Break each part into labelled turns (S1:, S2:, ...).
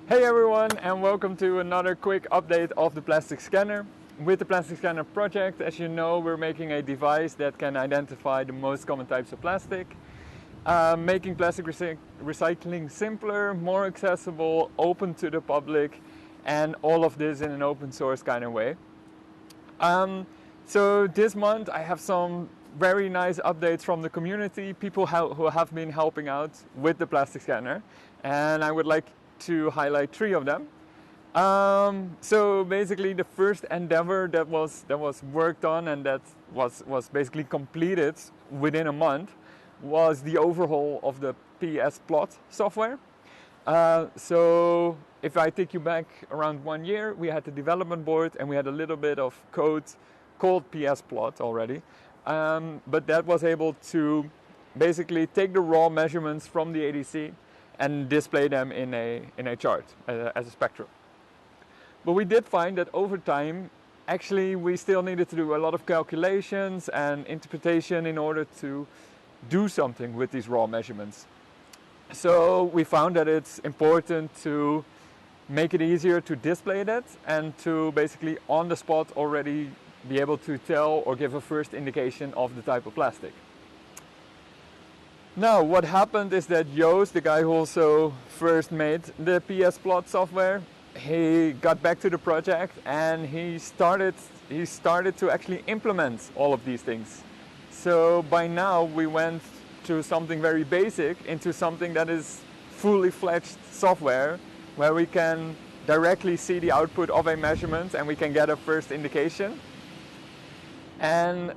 S1: Hey everyone, and welcome to another quick update of the plastic scanner. With the plastic scanner project, as you know, we're making a device that can identify the most common types of plastic, making plastic recycling simpler, more accessible, open to the public, and all of this in an open source kind of way. So this month I have some very nice updates from the community, people who have been helping out with the plastic scanner, and I would like to highlight 3 of them. So basically the first endeavor that was worked on and that was basically completed within a month was the overhaul of the PSplot software. So if I take you back around 1 year, we had the development board and we had a little bit of code called PSplot already, but that was able to basically take the raw measurements from the ADC and display them in a chart as a spectrum. But we did find that over time, actually we still needed to do a lot of calculations and interpretation in order to do something with these raw measurements. So we found that it's important to make it easier to display that and to basically on the spot already be able to tell or give a first indication of the type of plastic. Now, what happened is that Joost, the guy who also first made the PSplot software, he got back to the project and he started to actually implement all of these things. So by now we went to something very basic into something that is fully fledged software where we can directly see the output of a measurement and we can get a first indication. And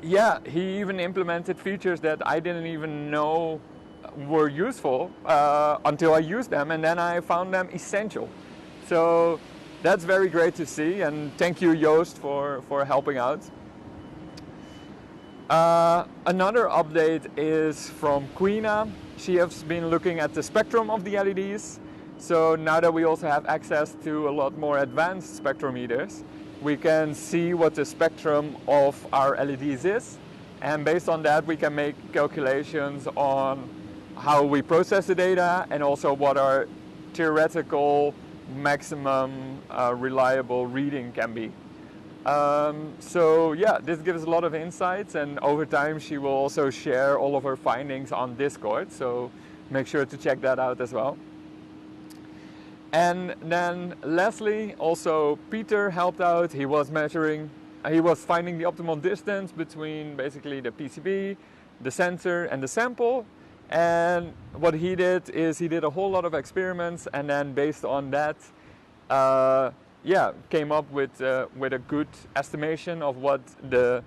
S1: yeah, he even implemented features that I didn't even know were useful until I used them, and then I found them essential. So that's very great to see, and thank you Joost for helping out. Another update is from Quina. She has been looking at the spectrum of the LEDs. So now that we also have access to a lot more advanced spectrometers, we can see what the spectrum of our LEDs is, and based on that we can make calculations on how we process the data and also what our theoretical maximum reliable reading can be. So yeah, this gives a lot of insights, and over time she will also share all of her findings on Discord, so make sure to check that out as well. And then lastly, also Peter helped out. He was finding the optimal distance between basically the PCB, the sensor and the sample. And what he did is he did a whole lot of experiments, and then based on that, came up with a good estimation of what the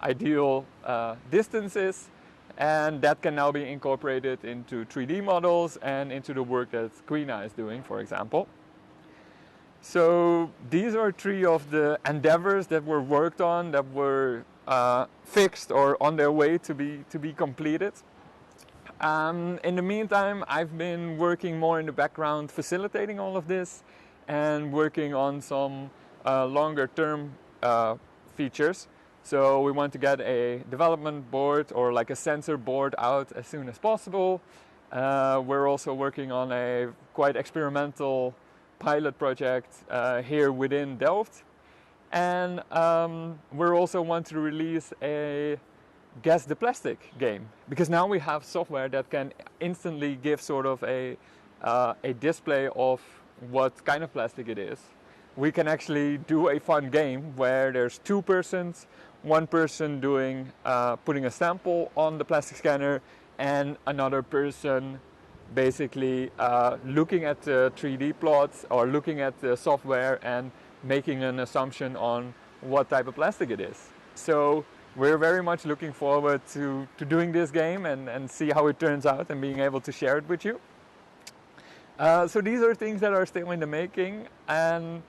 S1: ideal distance is. And that can now be incorporated into 3D models and into the work that Quina is doing, for example. So these are 3 of the endeavors that were worked on, that were fixed or on their way to be completed. In the meantime, I've been working more in the background facilitating all of this and working on some longer term features. So we want to get a development board or like a sensor board out as soon as possible. We're also working on a quite experimental pilot project here within Delft. And we also want to release a Guess the Plastic game, because now we have software that can instantly give sort of a display of what kind of plastic it is. We can actually do a fun game where there's 2 persons, 1 person doing putting a sample on the plastic scanner and another person basically looking at the 3D plots or looking at the software and making an assumption on what type of plastic it is. So we're very much looking forward to doing this game and see how it turns out and being able to share it with you. So these are things that are still in the making, and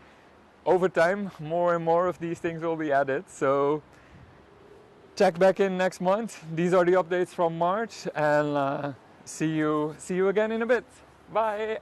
S1: over time more and more of these things will be added. So check back in next month. These are the updates from March, and see you again in a bit. Bye.